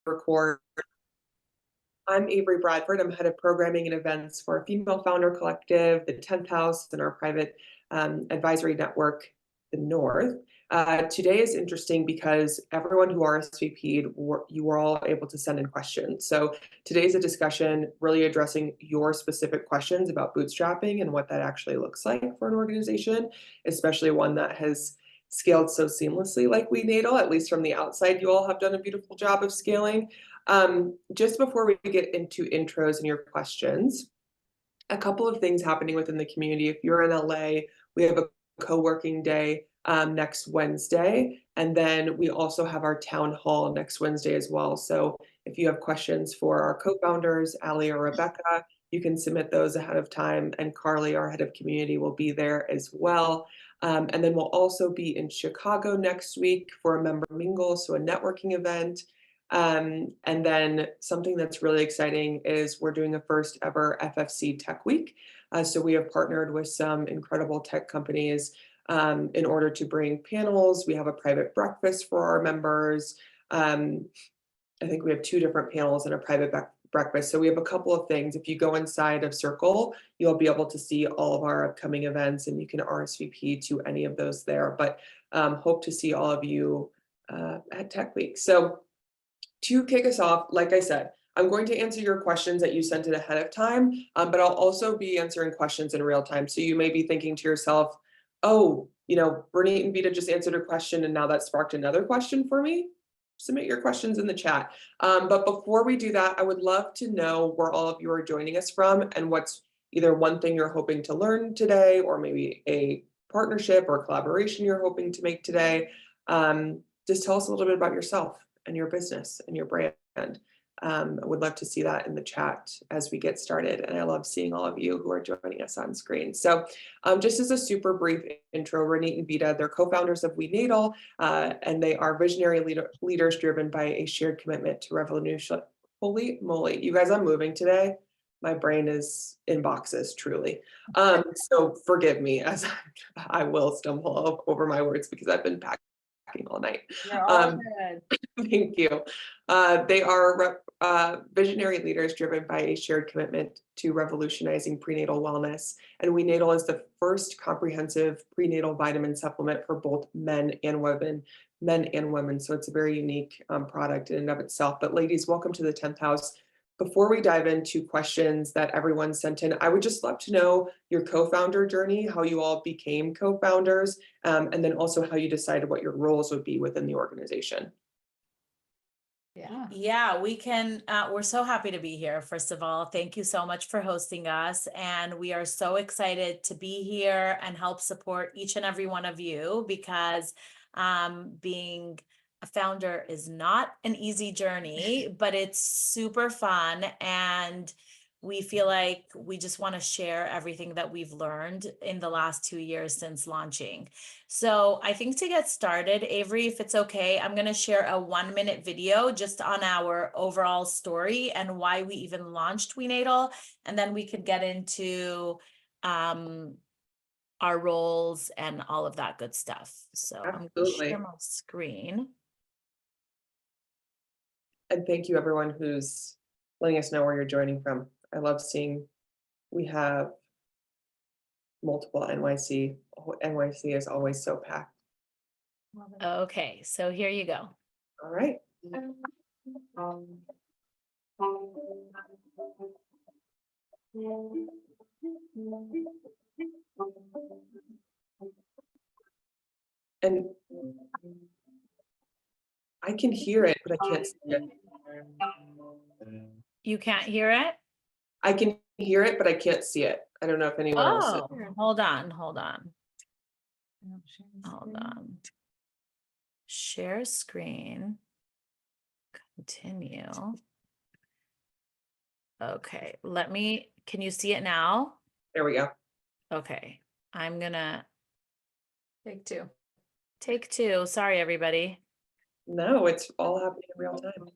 record. I'm Avery Bradford. I'm head of programming and events for Female Founder Collective, the 10th House, and our private advisory network, the North. Today is interesting because everyone who RSVP'd, you were all able to send in questions. So today's a discussion really addressing your specific questions about bootstrapping and what that actually looks like for an organization, especially one that has scaled so seamlessly like WeNatal. At least from the outside, you all have done a beautiful job of scaling. Just before we get into intros and your questions, a couple of things happening within the community. If you're in LA, we have a co-working day next Wednesday, and then we also have our town hall next Wednesday as well. So if you have questions for our co-founders, Ali or Rebecca, you can submit those ahead of time, and Carly, our head of community, will be there as well. And then we'll also be in Chicago next week for a member mingle, so a networking event. And then something that's really exciting is we're doing a first ever FFC Tech Week. So we have partnered with some incredible tech companies in order to bring panels. We have a private breakfast for our members. I think we have 2 different panels and a private breakfast. So we have a couple of things. If you go inside of Circle, you'll be able to see all of our upcoming events, and you can RSVP to any of those there. But hope to see all of you at Tech Week. So to kick us off, like I said, I'm going to answer your questions that you sent in ahead of time, but I'll also be answering questions in real time. So you may be thinking to yourself, oh, Ronit and Vita just answered a question and now that sparked another question for me. Submit your questions in the chat. But before we do that, I would love to know where all of you are joining us from and what's either one thing you're hoping to learn today, or maybe a partnership or collaboration you're hoping to make today. Just tell us a little bit about yourself and your business and your brand. I would love to see that in the chat as we get started. And I love seeing all of you who are joining us on screen. So just as a super brief intro, Ronit and Vita, they're co-founders of WeNatal, and they are visionary leaders driven by a shared commitment to revolution. Holy moly, you guys, I'm moving today. My brain is in boxes, truly. So forgive me as I will stumble over my words because I've been packing all night. You're all good. Thank you. They are visionary leaders driven by a shared commitment to revolutionizing prenatal wellness. And WeNatal is the first comprehensive prenatal vitamin supplement for both men and women. So it's a very unique product in and of itself. But ladies, welcome to the 10th House. Before we dive into questions that everyone sent in, I would just love to know your co-founder journey, how you all became co-founders, and then also how you decided what your roles would be within the organization. Yeah, we can. We're so happy to be here. First of all, thank you so much for hosting us. And we are so excited to be here and help support each and every one of you, because being a founder is not an easy journey, but it's super fun. And we feel like we just want to share everything that we've learned in the last 2 years since launching. So I think to get started, Avery, if it's okay, I'm going to share a 1-minute video just on our overall story and why we even launched WeNatal. And then we could get into our roles and all of that good stuff. So Absolutely. I'm going to share my screen. And thank you everyone who's letting us know where you're joining from. I love seeing we have multiple NYC. NYC is always so packed. Okay, so here you go. All right. And I can hear it, but I can't see it. You can't hear it? I can hear it, but I can't see it. I don't know if anyone else is. Hold on. Share screen. Continue. Okay, can you see it now? There we go. Okay, I'm gonna take two. Sorry, everybody. No, it's all happening in real time.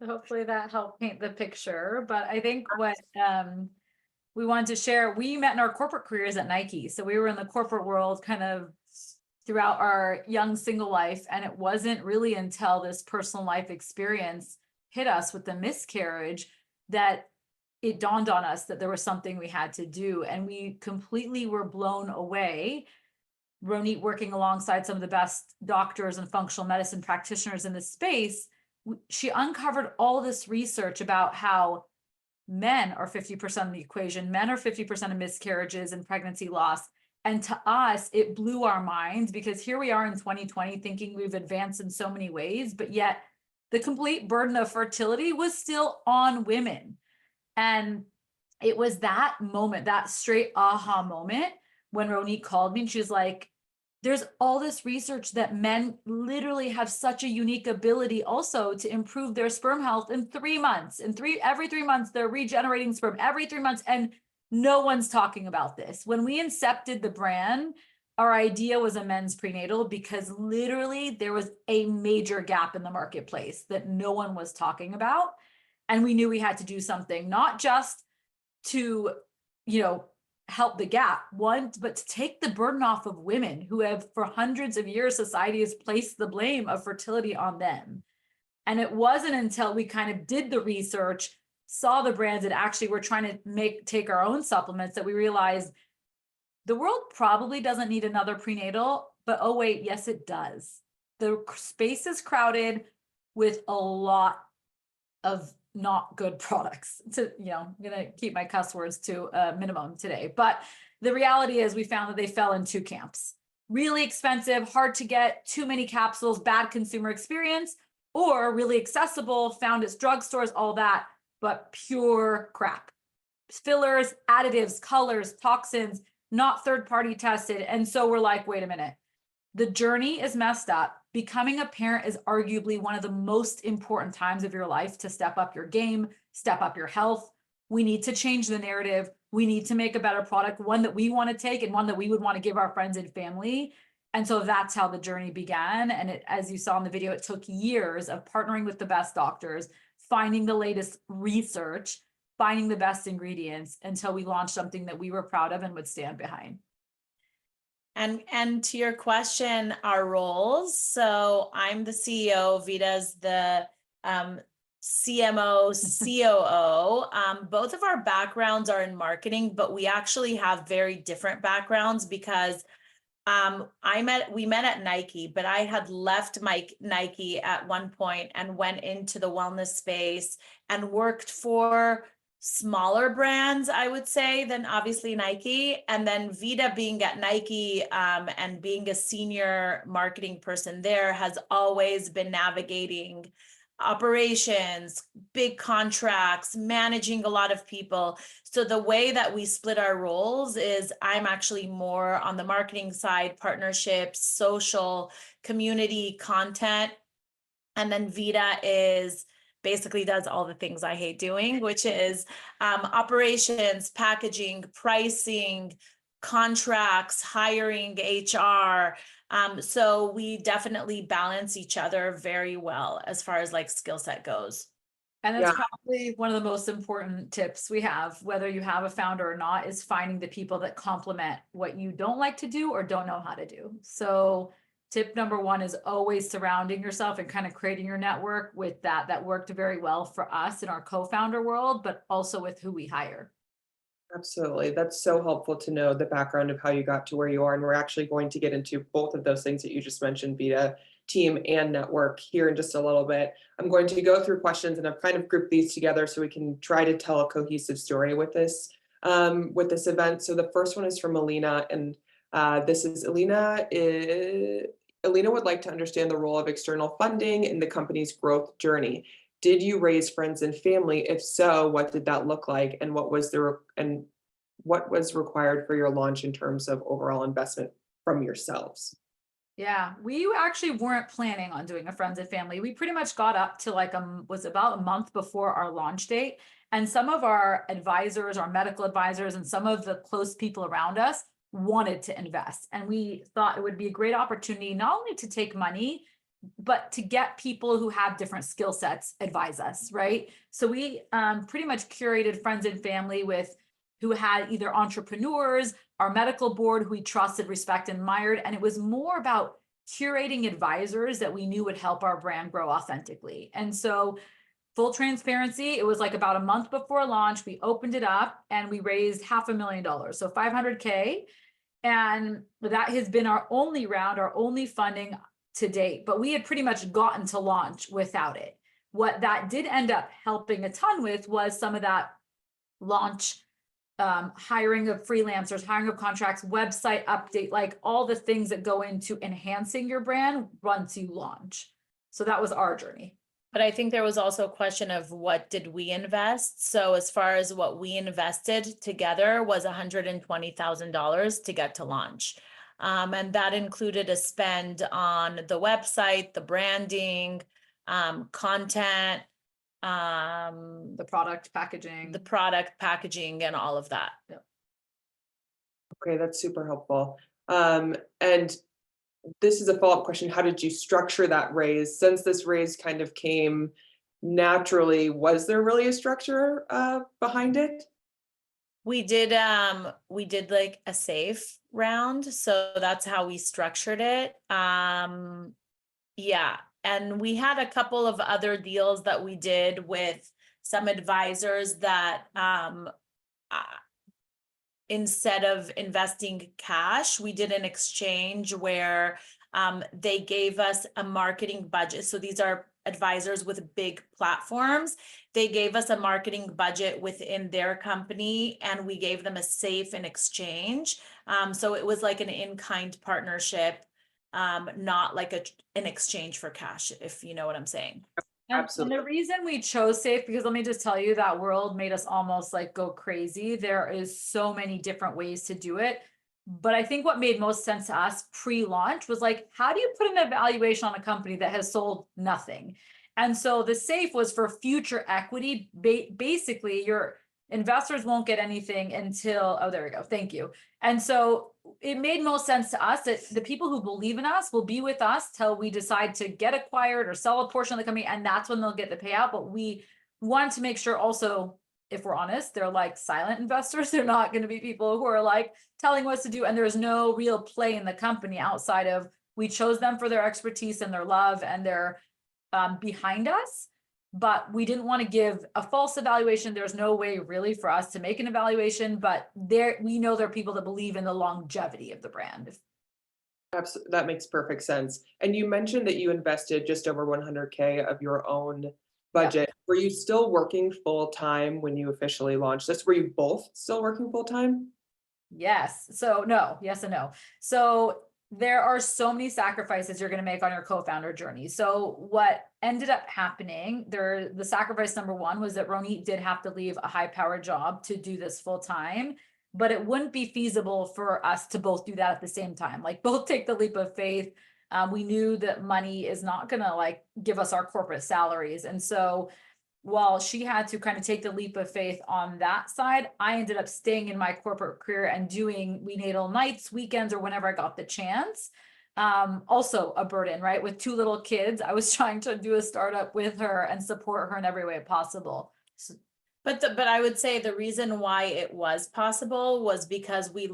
Hopefully that helped paint the picture, but I think what we wanted to share, we met in our corporate careers at Nike. So we were in the corporate world kind of throughout our young single life. And it wasn't really until this personal life experience hit us with the miscarriage that it dawned on us that there was something we had to do. And we completely were blown away. Ronit, working alongside some of the best doctors and functional medicine practitioners in this space, she uncovered all this research about how men are 50% of the equation. Men are 50% of miscarriages and pregnancy loss. And to us, it blew our minds because here we are in 2020 thinking we've advanced in so many ways, but yet the complete burden of fertility was still on women. And it was that moment, that straight aha moment when Ronit called me and she was like, there's all this research that men literally have such a unique ability also to improve their sperm health in 3 months. Every 3 months, they're regenerating sperm every 3 months. And no one's talking about this. When we incepted the brand, our idea was a men's prenatal because literally there was a major gap in the marketplace that no one was talking about. And we knew we had to do something, not just to, help the gap, but to take the burden off of women who have for hundreds of years, society has placed the blame of fertility on them. And it wasn't until we kind of did the research, saw the brands that actually were trying to take our own supplements that we realized the world probably doesn't need another prenatal, but oh wait, yes, it does. The space is crowded with a lot of not good products. I'm going to keep my cuss words to a minimum today. But the reality is we found that they fell in 2 camps. Really expensive, hard to get, too many capsules, bad consumer experience, or really accessible, found at drugstores, all that, but pure crap. Fillers, additives, colors, toxins, not third-party tested. And so we're like, wait a minute. The journey is messed up. Becoming a parent is arguably one of the most important times of your life to step up your game, step up your health. We need to change the narrative. We need to make a better product, one that we want to take and one that we would want to give our friends and family. And so that's how the journey began. And it, as you saw in the video, it took years of partnering with the best doctors, finding the latest research, finding the best ingredients until we launched something that we were proud of and would stand behind. And to your question, our roles. So I'm the CEO, Vita's the CMO, COO. Both of our backgrounds are in marketing, but we actually have very different backgrounds because we met at Nike, but I had left Nike at one point and went into the wellness space and worked for smaller brands, I would say, than obviously Nike. And then Vita being at Nike and being a senior marketing person there has always been navigating operations, big contracts, managing a lot of people. So the way that we split our roles is I'm actually more on the marketing side, partnerships, social, community, content. And then Vita basically does all the things I hate doing, which is operations, packaging, pricing, contracts, hiring, HR. So we definitely balance each other very well as far as like skill set goes. And that's probably one of the most important tips we have, whether you have a founder or not, is finding the people that complement what you don't like to do or don't know how to do. So tip number 1 is always surrounding yourself and kind of creating your network with that. That worked very well for us in our co-founder world, but also with who we hire. Absolutely. That's so helpful to know the background of how you got to where you are. And we're actually going to get into both of those things that you just mentioned, Vita, team and network, here in just a little bit. I'm going to go through questions and I've kind of grouped these together so we can try to tell a cohesive story with this event. So the first one is from Alina, and this is Alina. Alina would like to understand the role of external funding in the company's growth journey. Did you raise friends and family? If so, what did that look like? And what was required for your launch in terms of overall investment from yourselves? Yeah, we actually weren't planning on doing a friends and family. We pretty much got up to like was about a month before our launch date. And some of our advisors, our medical advisors, and some of the close people around us wanted to invest. And we thought it would be a great opportunity, not only to take money, but to get people who have different skill sets advise us, right? So we pretty much curated friends and family with who had either entrepreneurs, our medical board who we trusted, respect, and admired. And it was more about curating advisors that we knew would help our brand grow authentically. And so full transparency, it was like about a month before launch, we opened it up and we raised $500,000, so 500K. And that has been our only round, our only funding to date, but we had pretty much gotten to launch without it. What that did end up helping a ton with was some of that launch, hiring of freelancers, hiring of contracts, website update, like all the things that go into enhancing your brand once you launch. So that was our journey. But I think there was also a question of what did we invest? So as far as what we invested together was $120,000 to get to launch. And that included a spend on the website, the branding, content, The product packaging, and all of that. Yep. Okay, that's super helpful. And this is a follow-up question. How did you structure that raise? Since this raise kind of came naturally, was there really a structure behind it? We did like a safe round, so that's how we structured it. Yeah, and we had a couple of other deals that we did with some advisors that instead of investing cash, we did an exchange where they gave us a marketing budget. So these are advisors with big platforms. They gave us a marketing budget within their company and we gave them a safe in exchange. So it was like an in-kind partnership, not like an exchange for cash, if you know what I'm saying. Absolutely. And the reason we chose safe, because let me just tell you, that world made us almost like go crazy. There is so many different ways to do it. But I think what made most sense to us pre-launch was like, how do you put an evaluation on a company that has sold nothing? And so the safe was for future equity. Basically, your investors won't get anything until, oh, there we go. Thank you. And so it made most sense to us that the people who believe in us will be with us till we decide to get acquired or sell a portion of the company, and that's when they'll get the payout. But we want to make sure also, if we're honest, they're like silent investors. They're not going to be people who are like telling us to do, and there's no real play in the company outside of we chose them for their expertise and their love and their behind us. But we didn't want to give a false evaluation. There's no way really for us to make an evaluation, but we know there are people that believe in the longevity of the brand. Absolutely, that makes perfect sense. And you mentioned that you invested just over 100K of your own budget. Yep. Were you still working full time when you officially launched this? Were you both still working full time? Yes. So no, yes and no. So there are so many sacrifices you're going to make on your co-founder journey. So what ended up happening there, the sacrifice number one was that Ronit did have to leave a high-powered job to do this full time, but it wouldn't be feasible for us to both do that at the same time, like both take the leap of faith. We knew that money is not going to like give us our corporate salaries. And so while she had to kind of take the leap of faith on that side, I ended up staying in my corporate career and doing WeNatal nights, weekends, or whenever I got the chance. Also a burden, right? With 2 little kids, I was trying to do a startup with her and support her in every way possible. But I would say the reason why it was possible was because we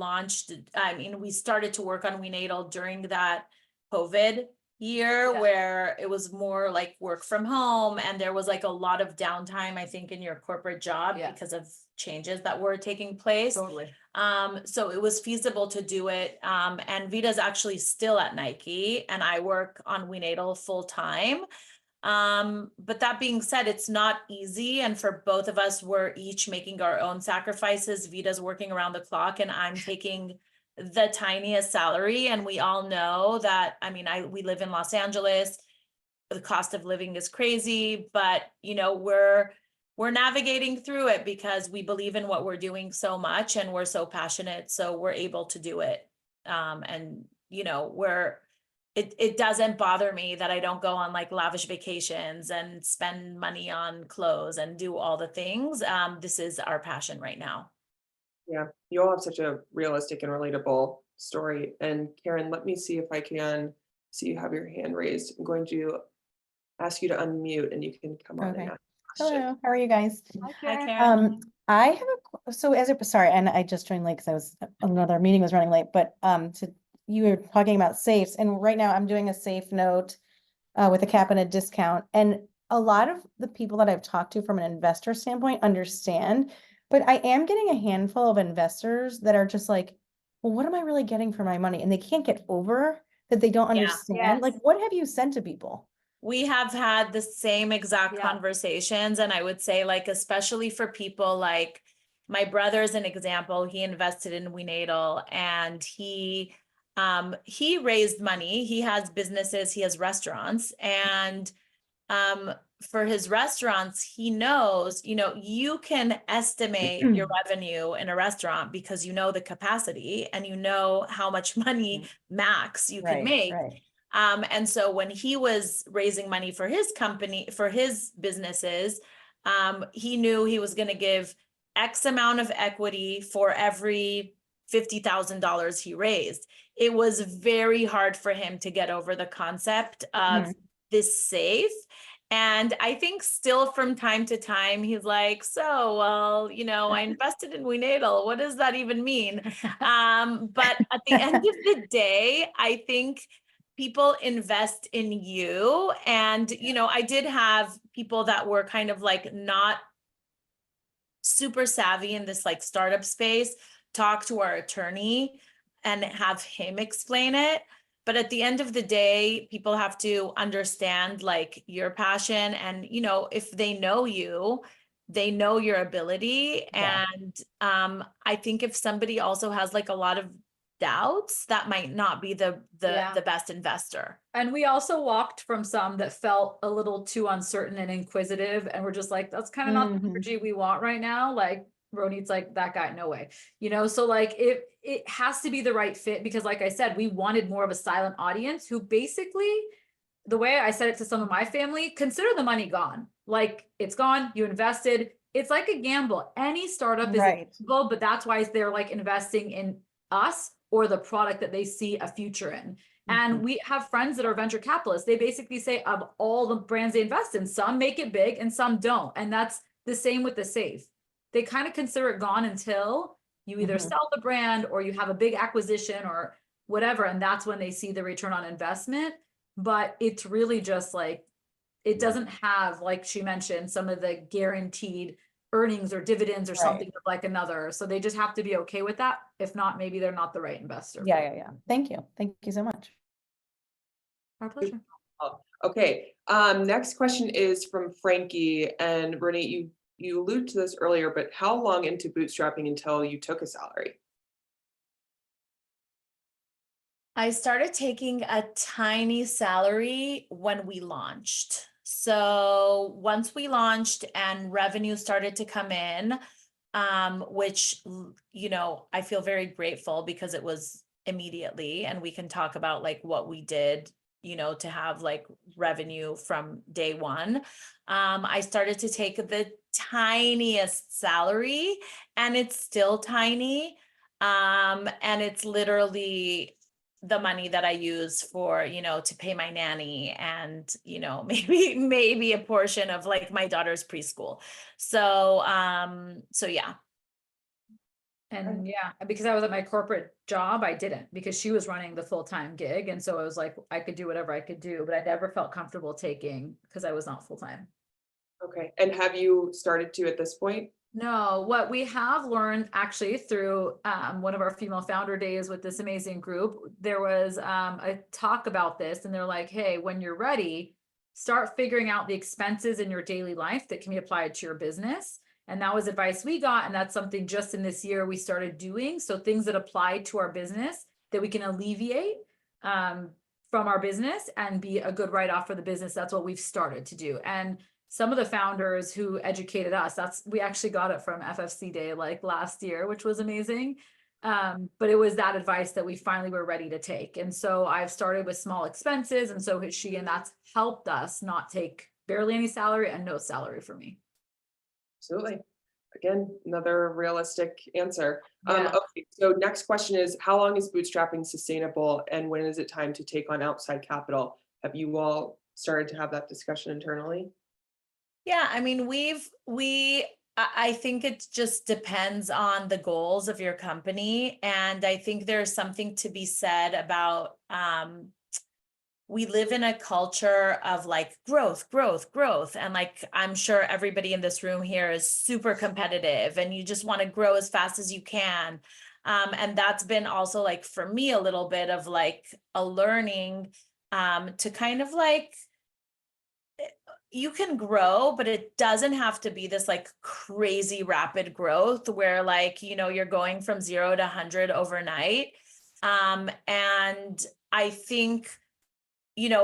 started to work on WeNatal during that COVID year Yeah. where it was more like work from home and there was like a lot of downtime, I think, in your corporate job Yeah. because of changes that were taking place. Totally. So it was feasible to do it. And Vita's actually still at Nike and I work on WeNatal full time. But that being said, it's not easy. And for both of us, we're each making our own sacrifices. Vita's working around the clock and I'm taking the tiniest salary. And we all know that, I mean, we live in Los Angeles. The cost of living is crazy, but we're navigating through it because we believe in what we're doing so much and we're so passionate. So we're able to do it. And it doesn't bother me that I don't go on like lavish vacations and spend money on clothes and do all the things. This is our passion right now. Yeah, you all have such a realistic and relatable story. And Karen, let me see if I can see you have your hand raised. I'm going to ask you to unmute and you can come on and Okay. ask a question. Hello, how are you guys? Hi, Karen. I have so sorry, and I just joined late because another meeting was running late, but you were talking about safes, and right now I'm doing a safe note with a cap and a discount, and a lot of the people that I've talked to from an investor standpoint understand, but I am getting a handful of investors that are just like, well, what am I really getting for my money? And they can't get over that they don't Yeah. understand. Like, Yes. what have you said to people? We have had the same exact Yeah. conversations. And I would say, like, especially for people like my brother is an example. He invested in WeNatal and he raised money. He has businesses, he has restaurants, and for his restaurants, he knows, you can estimate your revenue in a restaurant because you know the capacity and you know how much money max you can make. Right. And so when he was raising money for his company, for his businesses, he knew he was going to give X amount of equity for every $50,000 he raised. It was very hard for him to get over the concept of this safe. And I think still from time to time, he's like, so, well, I invested in WeNatal. What does that even mean? But at the end of the day, I think people invest in you. And, I did have people that were kind of like not super savvy in this like startup space, talk to our attorney and have him explain it. But at the end of the day, people have to understand like your passion and, if they know you, they know your ability. Yeah. And I think if somebody also has like a lot of doubts, that might not be the best investor. And we also walked from some that felt a little too uncertain and inquisitive. And we're just like, that's kind of not the energy we want right now. Like Ronit's like, that guy, no way. So like it has to be the right fit because like I said, we wanted more of a silent audience who basically, the way I said it to some of my family, consider the money gone. Like it's gone, you invested. It's like a gamble. Any startup is a gamble, but that's why they're like investing in us or the product that they see a future in. And we have friends that are venture capitalists. They basically say of all the brands they invest in, some make it big and some don't. And that's the same with the safe. They kind of consider it gone until you either sell the brand or you have a big acquisition or whatever. And that's when they see the return on investment. But it's really just like, it doesn't have, like she mentioned, some of the guaranteed earnings or dividends or something like another. So they just have to be okay with that. If not, maybe they're not the right investor. Yeah. Thank you so much. Our pleasure. Okay, next question is from Frankie, and Ronit, you alluded to this earlier, but how long into bootstrapping until you took a salary? I started taking a tiny salary when we launched. So once we launched and revenue started to come in, which, I feel very grateful because it was immediately, and we can talk about like what we did, to have like revenue from day one. I started to take the tiniest salary and it's still tiny. And it's literally the money that I use for, to pay my nanny and, maybe a portion of like my daughter's preschool. So yeah. And yeah, because I was at my corporate job, I didn't, because she was running the full-time gig. And so I was like, I could do whatever I could do, but I never felt comfortable taking because I was not full-time. Okay, and have you started to at this point? No, what we have learned actually through one of our female founder days with this amazing group, there was a talk about this, and they're like, hey, when you're ready, start figuring out the expenses in your daily life that can be applied to your business. And that was advice we got. And that's something just in this year we started doing. So things that apply to our business that we can alleviate from our business and be a good write-off for the business. That's what we've started to do. And some of the founders who educated us, we actually got it from FFC Day like last year, which was amazing. But it was that advice that we finally were ready to take. And so I've started with small expenses, and so has she, and that's helped us not take barely any salary and no salary for me. Absolutely. Again, another realistic answer. Yeah. Okay, so next question is, how long is bootstrapping sustainable, and when is it time to take on outside capital? Have you all started to have that discussion internally? Yeah, I mean, I think it just depends on the goals of your company. And I think there's something to be said about, we live in a culture of like growth, growth, growth. And like, I'm sure everybody in this room here is super competitive and you just want to grow as fast as you can. And that's been also like, for me, a little bit of like a learning to kind of like, you can grow, but it doesn't have to be this like crazy rapid growth where like, you're going from 0 to 100 overnight. And I think,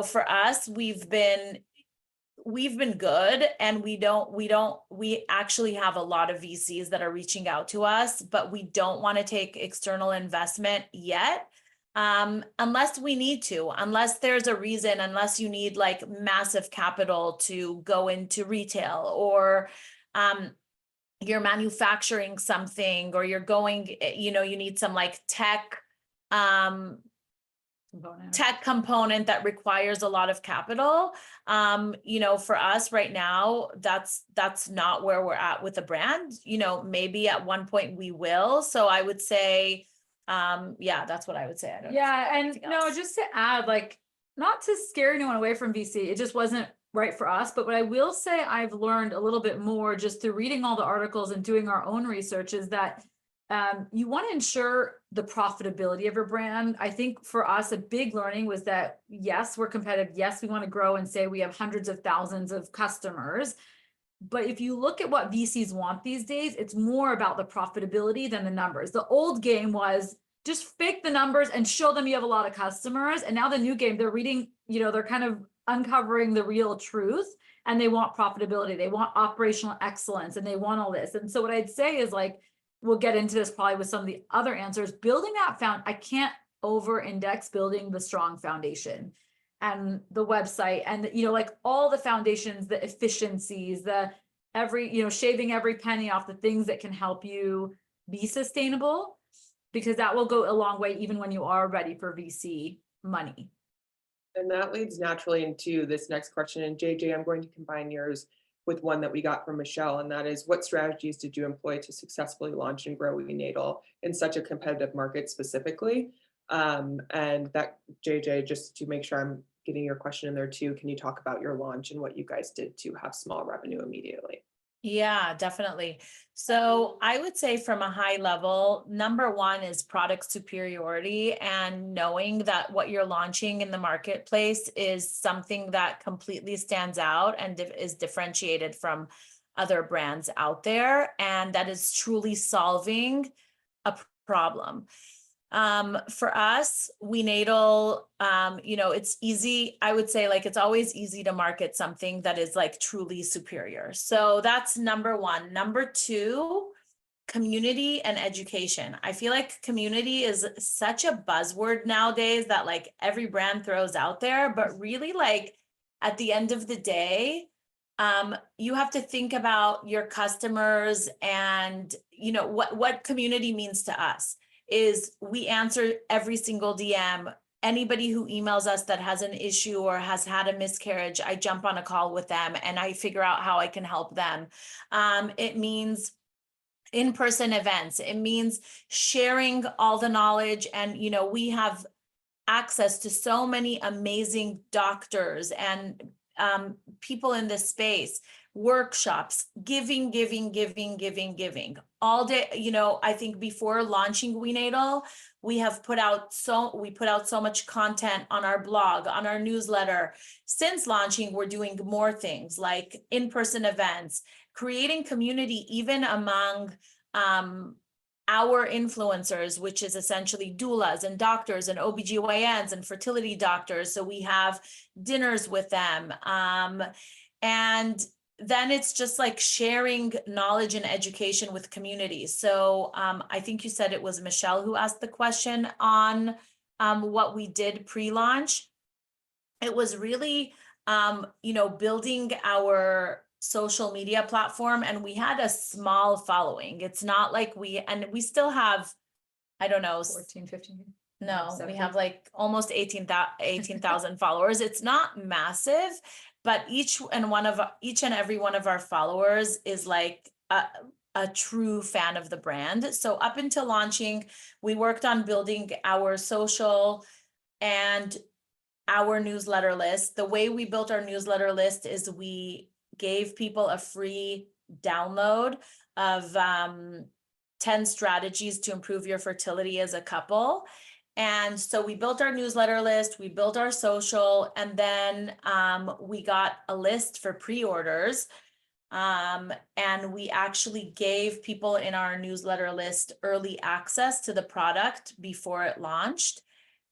for us, we've been good, and we actually have a lot of VCs that are reaching out to us, but we don't want to take external investment yet. Unless we need to, unless there's a reason, unless you need like massive capital to go into retail, or you're manufacturing something, or you're going, you need some like tech component that requires a lot of capital. For us right now, that's not where we're at with the brand. Maybe at one point we will. So I would say, yeah, that's what I would say. I don't Yeah, and anything no, else. just to add, like, not to scare anyone away from VC, it just wasn't right for us. But what I will say I've learned a little bit more just through reading all the articles and doing our own research is that you want to ensure the profitability of your brand. I think for us, a big learning was that, yes, we're competitive. Yes, we want to grow and say we have hundreds of thousands of customers. But if you look at what VCs want these days, it's more about the profitability than the numbers. The old game was just fake the numbers and show them you have a lot of customers. And now the new game, they're reading, they're kind of uncovering the real truth, and they want profitability. They want operational excellence, and they want all this. And so what I'd say is, like, we'll get into this probably with some of the other answers, building that I can't over index building the strong foundation and the website and, like all the foundations, the efficiencies, shaving every penny off the things that can help you be sustainable, because that will go a long way even when you are ready for VC money. And that leads naturally into this next question. And JJ, I'm going to combine yours with one that we got from Michelle, and that is, what strategies did you employ to successfully launch and grow WeNatal in such a competitive market specifically? And that, JJ, just to make sure I'm getting your question in there too, can you talk about your launch and what you guys did to have small revenue immediately? Yeah, definitely. So I would say from a high level, number one is product superiority, and knowing that what you're launching in the marketplace is something that completely stands out and is differentiated from other brands out there, and that is truly solving a problem. For us, WeNatal, it's easy. I would say, like, it's always easy to market something that is like truly superior. So that's number one. Number two, community and education. I feel like community is such a buzzword nowadays that like every brand throws out there, but really, like, at the end of the day, you have to think about your customers, and what community means to us is we answer every single DM. Anybody who emails us that has an issue or has had a miscarriage, I jump on a call with them and I figure out how I can help them. It means in-person events. It means sharing all the knowledge. And, we have access to so many amazing doctors and people in this space, workshops, giving all day. I think before launching WeNatal, we put out so much content on our blog, on our newsletter. Since launching, we're doing more things like in-person events, creating community even among our influencers, which is essentially doulas and doctors and OBGYNs and fertility doctors. So we have dinners with them. And then it's just like sharing knowledge and education with communities. So I think you said it was Michelle who asked the question on what we did pre-launch. It was really, building our social media platform, and we had a small following. It's not like we still have, I don't know, 14, 15. no, we 17. have like almost 18,000 followers. It's not massive, but each and every one of our followers is like a true fan of the brand. So up until launching, we worked on building our social and our newsletter list. The way we built our newsletter list is we gave people a free download of 10 strategies to improve your fertility as a couple. And so we built our newsletter list, we built our social, and then we got a list for pre-orders. And we actually gave people in our newsletter list early access to the product before it launched.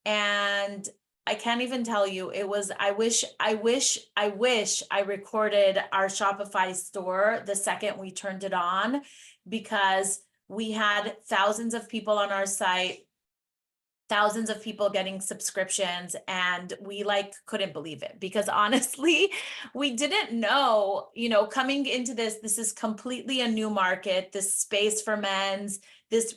And I can't even tell you, I wish I recorded our Shopify store the second we turned it on, because we had thousands of people on our site, thousands of people getting subscriptions, and we couldn't believe it, because honestly, we didn't know, coming into this is completely a new market, this space for men's,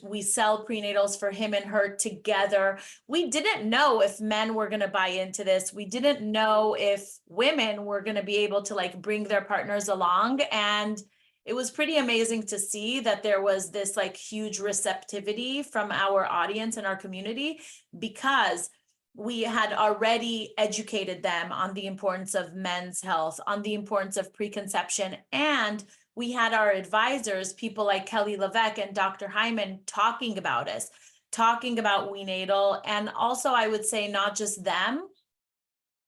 we sell prenatals for him and her together. We didn't know if men were going to buy into this. We didn't know if women were going to be able to bring their partners along. And it was pretty amazing to see that there was this huge receptivity from our audience and our community, because we had already educated them on the importance of men's health, on the importance of preconception. And we had our advisors, people like Kelly Levesque and Dr. Hyman, talking about us, talking about WeNatal. And also, I would say not just them,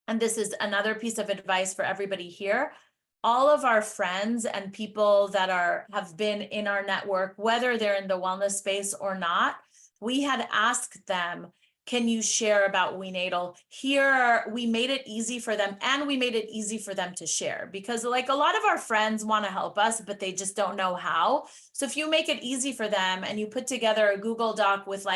and this is another piece of advice for everybody here, all of our friends and people that have been in our network, whether they're in the wellness space or not, we had asked them, can you share about WeNatal? We made it easy for them, and we made it easy for them to share, because a lot of our friends want to help us, but they just don't know how. So if you make it easy for them and you put together a Google Doc with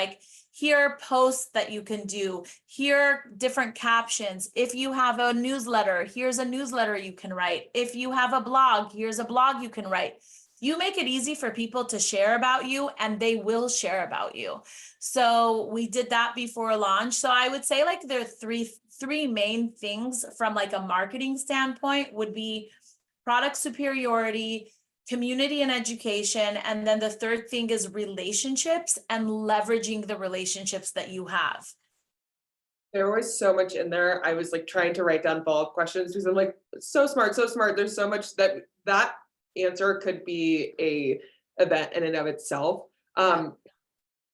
here are posts that you can do, here are different captions. If you have a newsletter, here's a newsletter you can write. If you have a blog, here's a blog you can write. You make it easy for people to share about you, and they will share about you. So we did that before launch. So I would say there are three main things from a marketing standpoint would be product superiority, community and education. And then the third thing is relationships and leveraging the relationships that you have. There was so much in there. I was trying to write down follow-up questions, because I'm so smart, so smart. There's so much that answer could be a event in and of itself.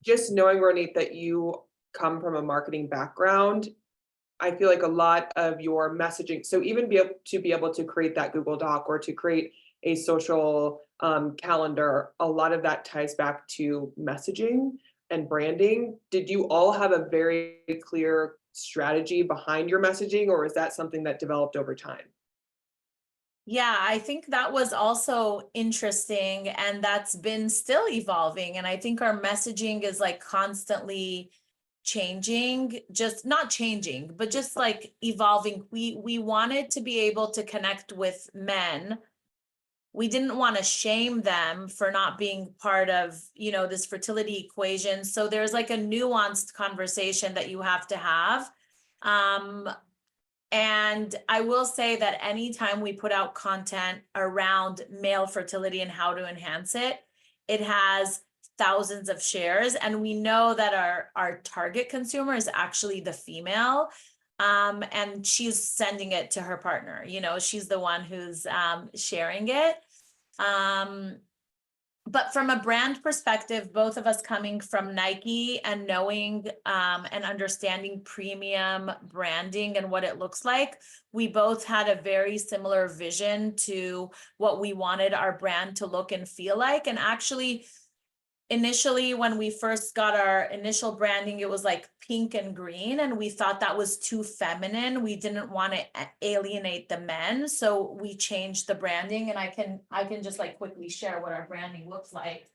Just knowing, Ronit, that you come from a marketing background, I feel like a lot of your messaging, so even be able to create that Google Doc or to create a social calendar, a lot of that ties back to messaging and branding. Did you all have a very clear strategy behind your messaging, or is that something that developed over time? Yeah, I think that was also interesting, and that's been still evolving. And I think our messaging is constantly changing, just not changing, but just evolving. We wanted to be able to connect with men. We didn't want to shame them for not being part of, this fertility equation. So there's a nuanced conversation that you have to have. And I will say that anytime we put out content around male fertility and how to enhance it, it has thousands of shares, and we know that our target consumer is actually the female. And she's sending it to her partner, you know, she's the one who's sharing it. But from a brand perspective, both of us coming from Nike and knowing and understanding premium branding and what it looks like, we both had a very similar vision to what we wanted our brand to look and feel like. And actually, initially, when we first got our initial branding, it was like pink and green, and we thought that was too feminine. We didn't want to alienate the men, so we changed the branding, and I can just like quickly share what our branding looks like.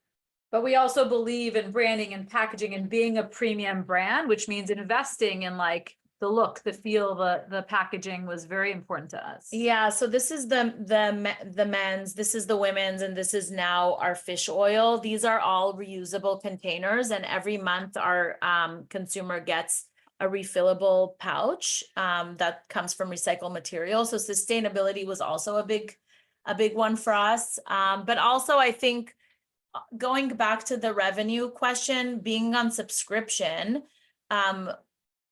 But we also believe in branding and packaging and being a premium brand, which means investing in like the look, the feel, the packaging was very important to us. Yeah, so this is the men's, this is the women's, and this is now our fish oil. These are all reusable containers, and every month our consumer gets a refillable pouch that comes from recycled material. So sustainability was also a big one for us. But also, I think going back to the revenue question, being on subscription,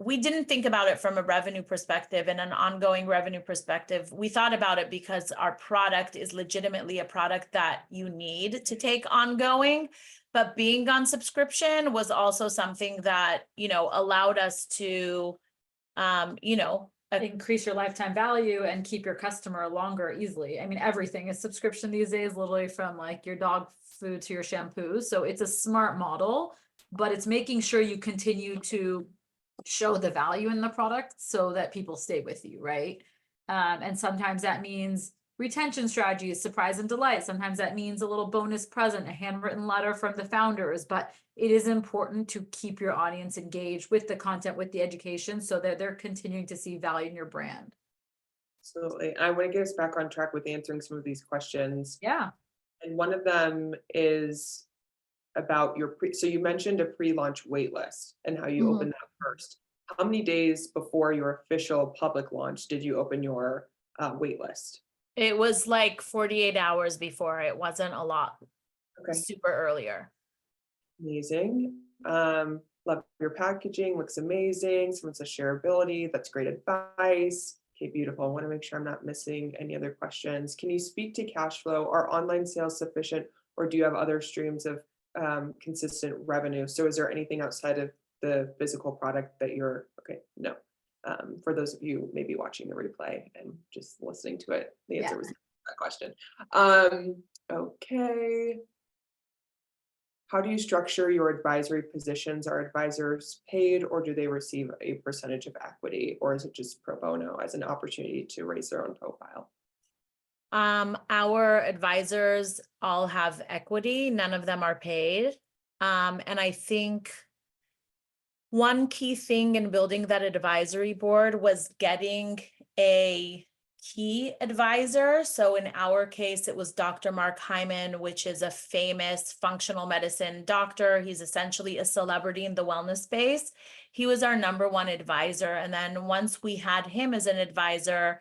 we didn't think about it from a revenue perspective and an ongoing revenue perspective. We thought about it because our product is legitimately a product that you need to take ongoing. But being on subscription was also something that, you know, allowed us to, you know, increase your lifetime value and keep your customer longer easily. I mean, everything is subscription these days, literally from like your dog food to your shampoo. So it's a smart model, but it's making sure you continue to show the value in the product so that people stay with you, right? And sometimes that means retention strategies, surprise and delight. Sometimes that means a little bonus present, a handwritten letter from the founders, but it is important to keep your audience engaged with the content, with the education, so that they're continuing to see value in your brand. Absolutely. I want to get us back on track with answering some of these questions. Yeah. And one of them is about your so you mentioned a pre-launch wait list and how you opened that first. How many days before your official public launch did you open your wait list? it was like 48 hours before. It wasn't a lot. Okay. Super earlier. Amazing. Love your packaging, looks amazing. Someone says shareability, that's great advice. Okay, beautiful. I want to make sure I'm not missing any other questions. Can you speak to cash flow? Are online sales sufficient, or do you have other streams of consistent revenue? So is there anything outside of the physical product that you're, okay, no. For those of you maybe watching the replay and just listening to it, the answer was that question. Okay. How do you structure your advisory positions? Are advisors paid, or do they receive a percentage of equity, or is it just pro bono as an opportunity to raise their own profile? Our advisors all have equity. None of them are paid. And I think one key thing in building that advisory board was getting a key advisor. So in our case, it was Dr. Mark Hyman, which is a famous functional medicine doctor. He's essentially a celebrity in the wellness space. He was our #1 advisor. And then once we had him as an advisor,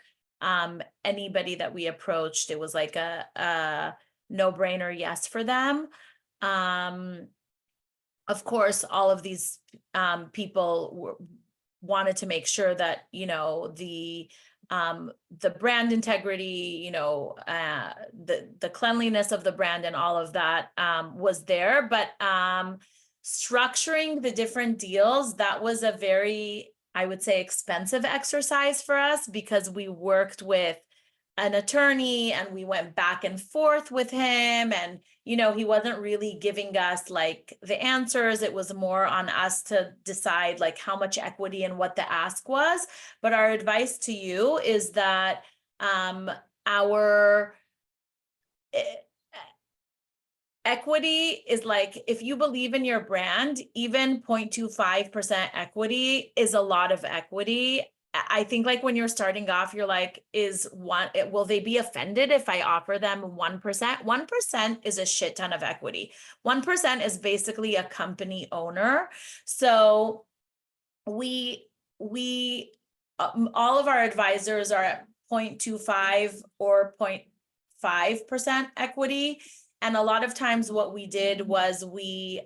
anybody that we approached, it was like a no-brainer yes for them. Of course, all of these people wanted to make sure that, you know, the brand integrity, you know, the cleanliness of the brand and all of that was there. But structuring the different deals, that was a very, I would say, expensive exercise for us, because we worked with an attorney and we went back and forth with him, and you know, he wasn't really giving us like the answers. It was more on us to decide like how much equity and what the ask was. But our advice to you is that our equity is like, if you believe in your brand, even 0.25% equity is a lot of equity. I think like when you're starting off, you're like, will they be offended if I offer them 1%? 1% is a shit ton of equity. 1% is basically a company owner. So we all of our advisors are at 0.25 or 0.5% equity. And a lot of times what we did was we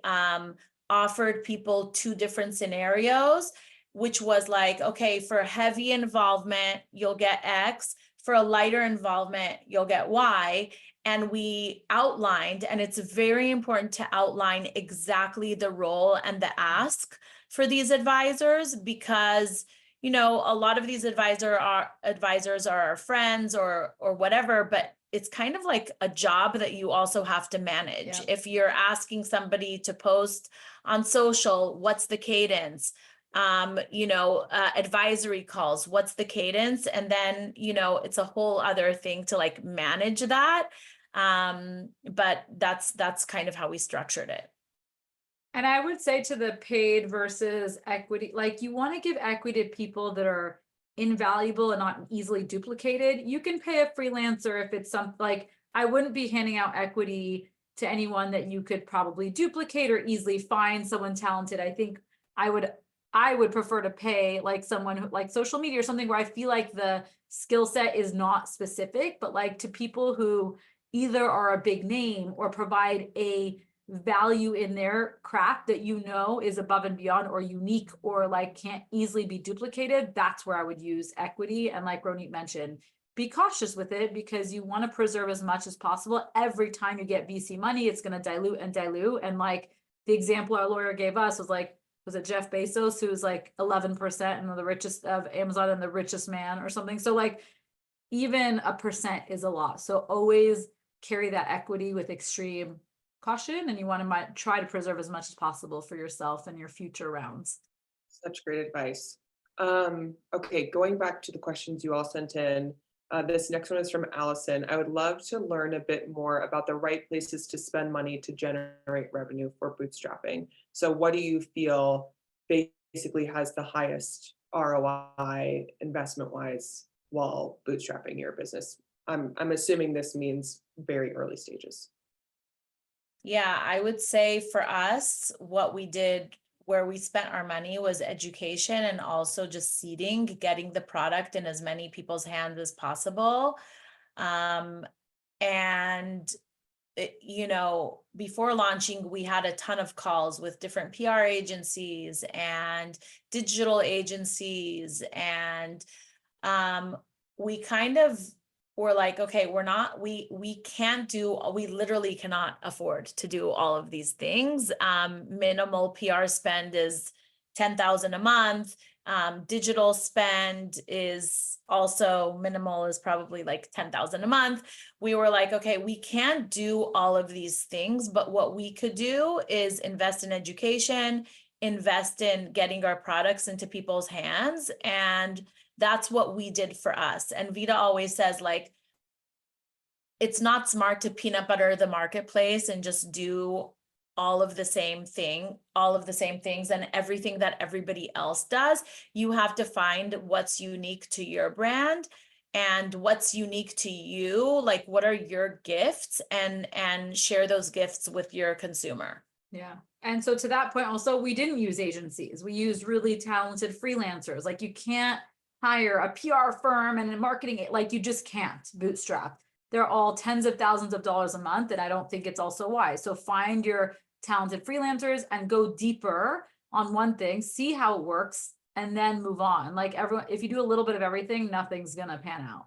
offered people 2 different scenarios, which was like, okay, for heavy involvement, you'll get X. For a lighter involvement, you'll get Y. And we outlined, and it's very important to outline exactly the role and the ask for these advisors, because you know, a lot of these advisors are our friends or whatever, but it's kind of like a job that you also have to manage. Yeah. If you're asking somebody to post on social, what's the cadence? Advisory calls, what's the cadence? And then, you know, it's a whole other thing to like manage that. But that's kind of how we structured it. And I would say to the paid versus equity, like you want to give equity to people that are invaluable and not easily duplicated. You can pay a freelancer if it's something like, I wouldn't be handing out equity to anyone that you could probably duplicate or easily find someone talented. I think I would prefer to pay like someone who like social media or something where I feel like the skill set is not specific, but like to people who either are a big name or provide a value in their craft that you know is above and beyond or unique or like can't easily be duplicated. That's where I would use equity. And like Ronit mentioned, be cautious with it because you want to preserve as much as possible. Every time you get VC money, it's going to dilute and dilute. And like the example our lawyer gave us was like, was it Jeff Bezos, who's like 11% and the richest of Amazon and the richest man or something. So like even a percent is a lot. So always carry that equity with extreme caution, and you want to try to preserve as much as possible for yourself and your future rounds. Such great advice. Okay, going back to the questions you all sent in, this next one is from Allison. I would love to learn a bit more about the right places to spend money to generate revenue for bootstrapping. So what do you feel basically has the highest ROI investment-wise while bootstrapping your business? I'm assuming this means very early stages. Yeah, I would say for us, what we did where we spent our money was education and also just seeding, getting the product in as many people's hands as possible. Before launching, we had a ton of calls with different PR agencies and digital agencies. And we kind of were like, okay, we literally cannot afford to do all of these things. Minimal PR spend is 10,000 a month. Digital spend is also minimal, is probably like 10,000 a month. We were like, okay, we can't do all of these things, but what we could do is invest in education, invest in getting our products into people's hands. And that's what we did for us. And Vita always says, like, it's not smart to peanut butter the marketplace and just do all of the same things and everything that everybody else does. You have to find what's unique to your brand and what's unique to you, like what are your gifts, and share those gifts with your consumer. Yeah. And so to that point also, we didn't use agencies. We used really talented freelancers. Like you can't hire a PR firm and a marketing, like you just can't bootstrap. They're all tens of thousands of dollars a month. And I don't think it's also wise. So find your talented freelancers and go deeper on one thing, see how it works, and then move on. Like everyone, if you do a little bit of everything, nothing's going to pan out.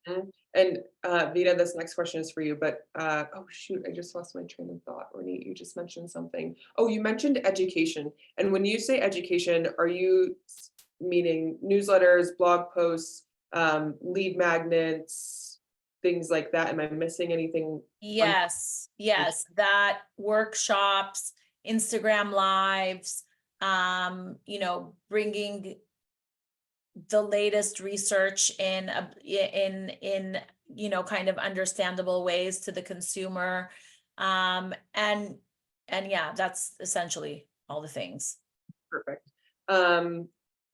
Mm-hmm. And Vita, this next question is for you, but oh shoot, I just lost my train of thought. Ronit, you just mentioned something. Oh, you mentioned education. And when you say education, are you meaning newsletters, blog posts, lead magnets, things like that? Am I missing anything? Yes, that workshops, Instagram lives, bringing the latest research in kind of understandable ways to the consumer. And yeah, that's essentially all the things. Perfect.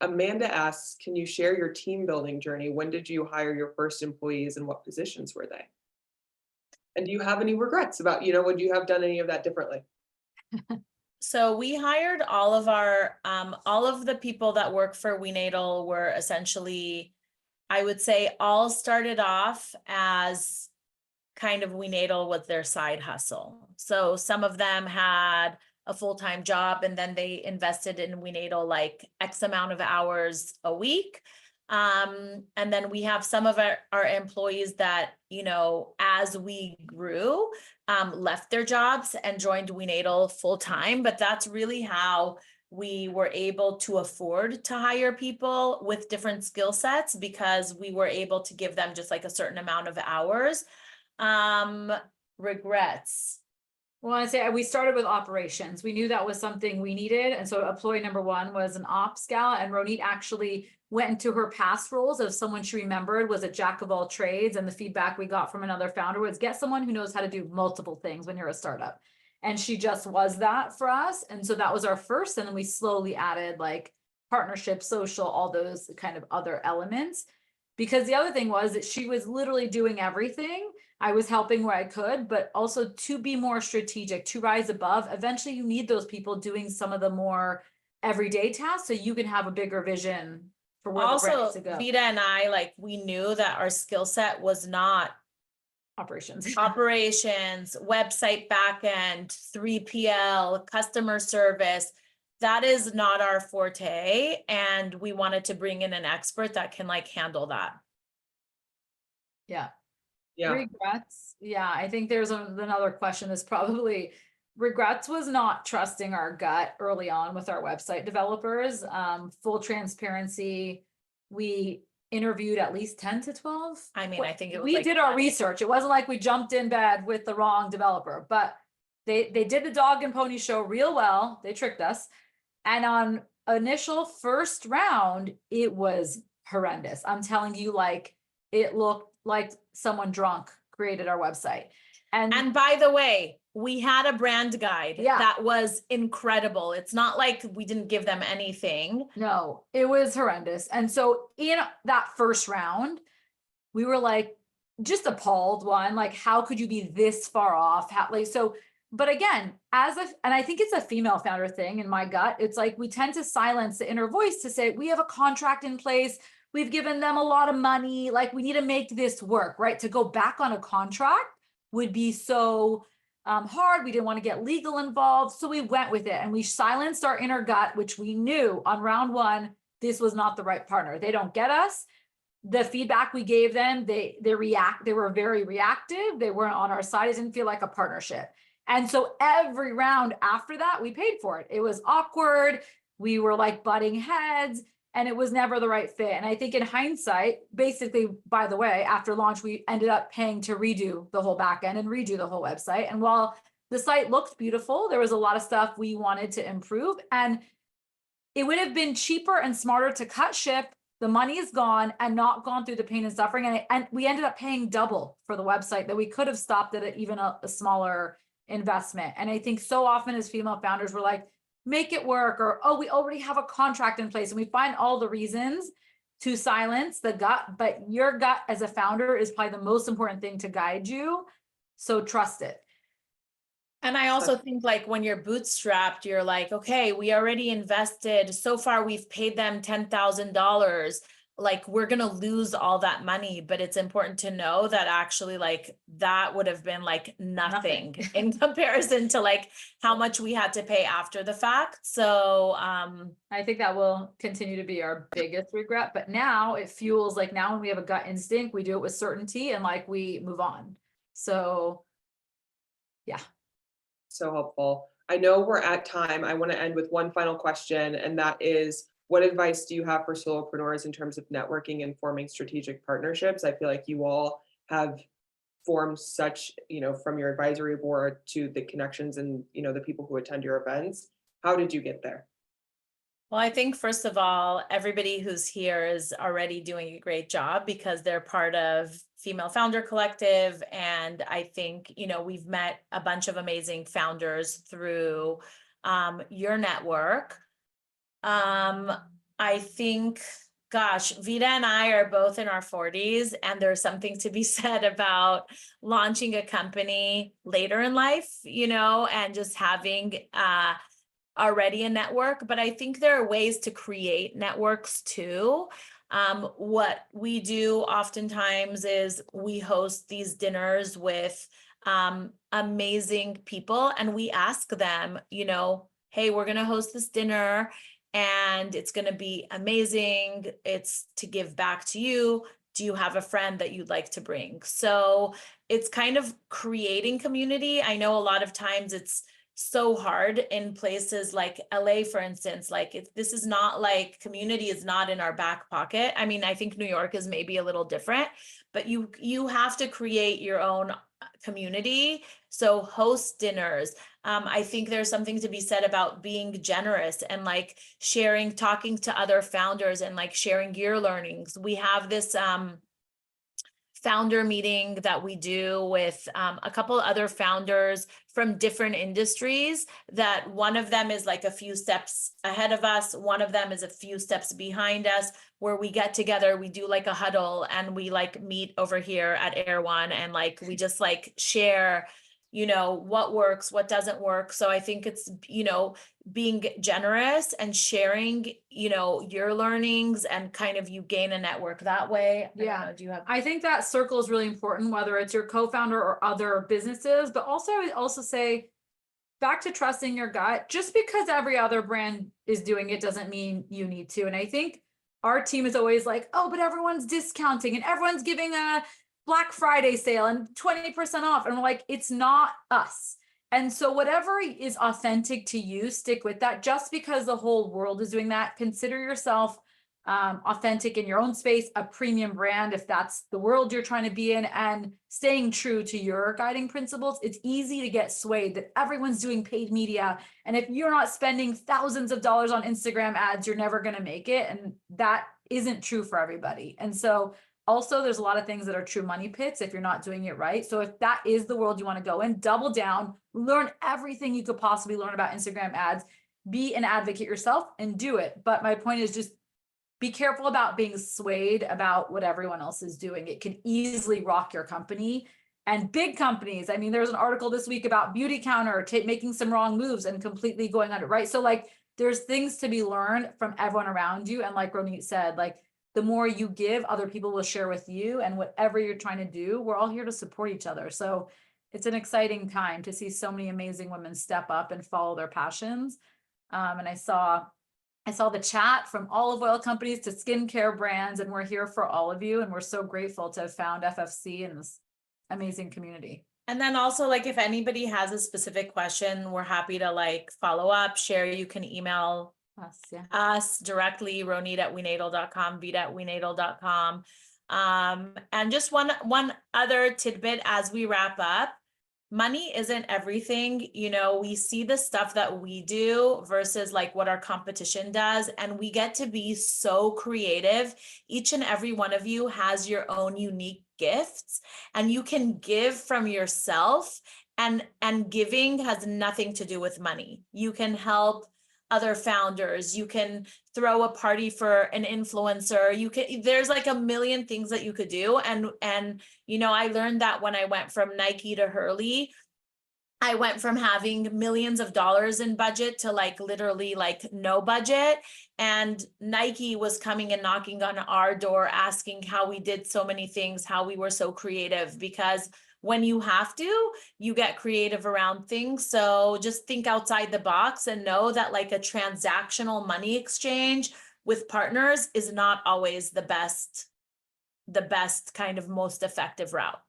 Amanda asks, can you share your team building journey? When did you hire your first employees and what positions were they? And do you have any regrets about, would you have done any of that differently? So we hired all of the people that work for WeNatal were essentially, I would say, all started off as kind of WeNatal was their side hustle. So some of them had a full-time job and then they invested in WeNatal like X amount of hours a week. And then we have some of our employees that, you know, as we grew, left their jobs and joined WeNatal full-time, but that's really how we were able to afford to hire people with different skill sets, because we were able to give them just like a certain amount of hours. Regrets. Well, I say we started with operations. We knew that was something we needed. And so employee number one was an ops gal, and Ronit actually went into her past roles of someone she remembered was a jack of all trades. And the feedback we got from another founder was get someone who knows how to do multiple things when you're a startup. And she just was that for us. And so that was our first. And then we slowly added like partnership, social, all those kind of other elements. Because the other thing was that she was literally doing everything. I was helping where I could, but also to be more strategic, to rise above. Eventually you need those people doing some of the more everyday tasks so you can have a bigger vision for where the brand Also, needs to go. Vida and I, like, we knew that our skill set was not Operations. operations, website backend, 3PL, customer service. That is not our forte. And we wanted to bring in an expert that can like handle that. Yeah. Yeah. Regrets. Yeah, I think there's another question that's probably regrets was not trusting our gut early on with our website developers. Full transparency, we interviewed at least 10 to 12. I mean, I think it was We like did our 20. research. It wasn't like we jumped in bed with the wrong developer, but they did the dog and pony show real well. They tricked us. And on initial first round, it was horrendous. I'm telling you, like, it looked like someone drunk created our website. And by the way, we had a brand guide Yeah. that was incredible. It's not like we didn't give them anything. No, it was horrendous. And so in that first round, we were like just appalled, one, like, how could you be this far off? How, like, so, but again, and I think it's a female founder thing in my gut. It's like, we tend to silence the inner voice to say, we have a contract in place. We've given them a lot of money. Like, we need to make this work, right? To go back on a contract would be so hard. We didn't want to get legal involved. So we went with it and we silenced our inner gut, which we knew on round one, this was not the right partner. They don't get us. The feedback we gave them, they were very reactive. They weren't on our side. It didn't feel like a partnership. And so every round after that, we paid for it. It was awkward. We were like butting heads and it was never the right fit. And I think in hindsight, basically, by the way, after launch, we ended up paying to redo the whole backend and redo the whole website. And while the site looked beautiful, there was a lot of stuff we wanted to improve. And it would have been cheaper and smarter to cut ship. The money is gone and not gone through the pain and suffering. And we ended up paying double for the website that we could have stopped at even a smaller investment. And I think so often as female founders, we're like, make it work, or, oh, we already have a contract in place. And we find all the reasons to silence the gut, but your gut as a founder is probably the most important thing to guide you. So trust it. And I also think like when you're bootstrapped, you're like, okay, we already invested. So far, we've paid them $10,000. Like, we're going to lose all that money. But it's important to know that actually like that would have been like nothing in comparison to like how much we had to pay after the fact. So I think that will continue to be our biggest regret. But now it fuels, like, now when we have a gut instinct, we do it with certainty and like we move on. So yeah. So helpful. I know we're at time. I want to end with one final question, and that is, what advice do you have for solopreneurs in terms of networking and forming strategic partnerships? I feel like you all have formed such, from your advisory board to the connections and, the people who attend your events. How did you get there? Well, I think first of all, everybody who's here is already doing a great job because they're part of Female Founder Collective. And I think, we've met a bunch of amazing founders through your network. I think, gosh, Vida and I are both in our 40s, and there's something to be said about launching a company later in life, and just having already a network. But I think there are ways to create networks too. What we do oftentimes is we host these dinners with amazing people, and we ask them, hey, we're going to host this dinner and it's going to be amazing. It's to give back to you. Do you have a friend that you'd like to bring? So it's kind of creating community. I know a lot of times it's so hard in places like LA, for instance. Like this is not like community is not in our back pocket. I mean, I think New York is maybe a little different, but you have to create your own community. So host dinners. I think there's something to be said about being generous and like sharing, talking to other founders and like sharing your learnings. We have this founder meeting that we do with a couple other founders from different industries, that one of them is like a few steps ahead of us. One of them is a few steps behind us, where we get together, we do like a huddle and we like meet over here at Air One and like, we just like share, what works, what doesn't work. So I think it's, being generous and sharing, your learnings, and kind of you gain a network that way. Yeah. Do you have? I think that circle is really important, whether it's your co-founder or other businesses, but also I would also say back to trusting your gut. Just because every other brand is doing it doesn't mean you need to. And I think our team is always like, oh, but everyone's discounting and everyone's giving a Black Friday sale and 20% off. And we're like, it's not us. And so whatever is authentic to you, stick with that. Just because the whole world is doing that, consider yourself authentic in your own space, a premium brand, if that's the world you're trying to be in, and staying true to your guiding principles. It's easy to get swayed that everyone's doing paid media. And if you're not spending thousands of dollars on Instagram ads, you're never going to make it. And that isn't true for everybody. And so also there's a lot of things that are true money pits if you're not doing it right. So if that is the world you want to go in, double down, learn everything you could possibly learn about Instagram ads, be an advocate yourself and do it. But my point is just be careful about being swayed about what everyone else is doing. It can easily rock your company. And big companies, I mean, there's an article this week about Beauty Counter making some wrong moves and completely going under, right? So like, there's things to be learned from everyone around you. And like Ronit said, like the more you give, other people will share with you, and whatever you're trying to do, we're all here to support each other. So it's an exciting time to see so many amazing women step up and follow their passions. And I saw the chat from olive oil companies to skincare brands, and we're here for all of you. And we're so grateful to have found FFC in this amazing community. And then also, like, if anybody has a specific question, we're happy to like follow up, share. You can email us directly, ronit@wenatal.com, vita@wenatal.com. And just one other tidbit as we wrap up. Money isn't everything. We see the stuff that we do versus like what our competition does, and we get to be so creative. Each and every one of you has your own unique gifts, and you can give from yourself, and giving has nothing to do with money. You can help other founders, you can throw a party for an influencer, there's like a million things that you could do. And I learned that when I went from Nike to Hurley. I went from having millions of dollars in budget to like literally like no budget. And Nike was coming and knocking on our door asking how we did so many things, how we were so creative, because when you have to, you get creative around things. So just think outside the box and know that like a transactional money exchange with partners is not always the best kind of most effective route.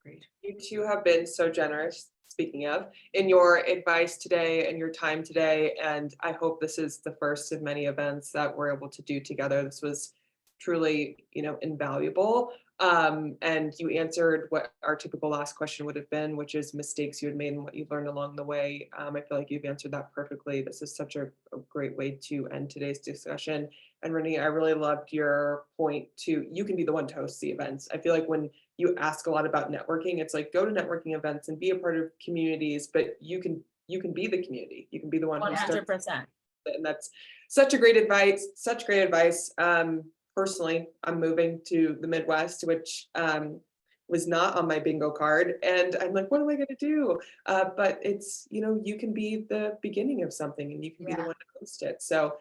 Great. You two have been so generous, speaking of, in your advice today and your time today. And I hope this is the first of many events that we're able to do together. This was truly, invaluable. And you answered what our typical last question would have been, which is mistakes you had made and what you learned along the way. I feel like you've answered that perfectly. This is such a great way to end today's discussion. And Renee, I really loved your point to, you can be the one to host the events. I feel like when you ask a lot about networking, it's like, go to networking events and be a part of communities, but you can be the community. You can be the one. 100%. And that's such great advice. Personally, I'm moving to the Midwest, which was not on my bingo card. And I'm like, what am I going to do? But it's, you can be the beginning of something, and you can be the one to host it. So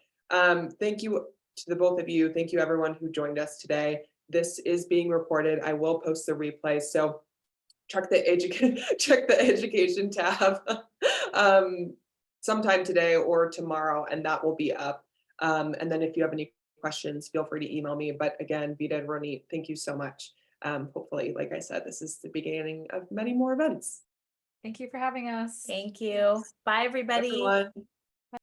thank you to the both of you. Thank you, everyone who joined us today. This is being recorded. I will post the replay. So check the education tab sometime today or tomorrow, and that will be up. And then if you have any questions, feel free to email me. But again, Vida and Ronit, thank you so much. Hopefully, like I said, this is the beginning of many more events. Thank you for having us. Thank you. Bye, everybody. Everyone.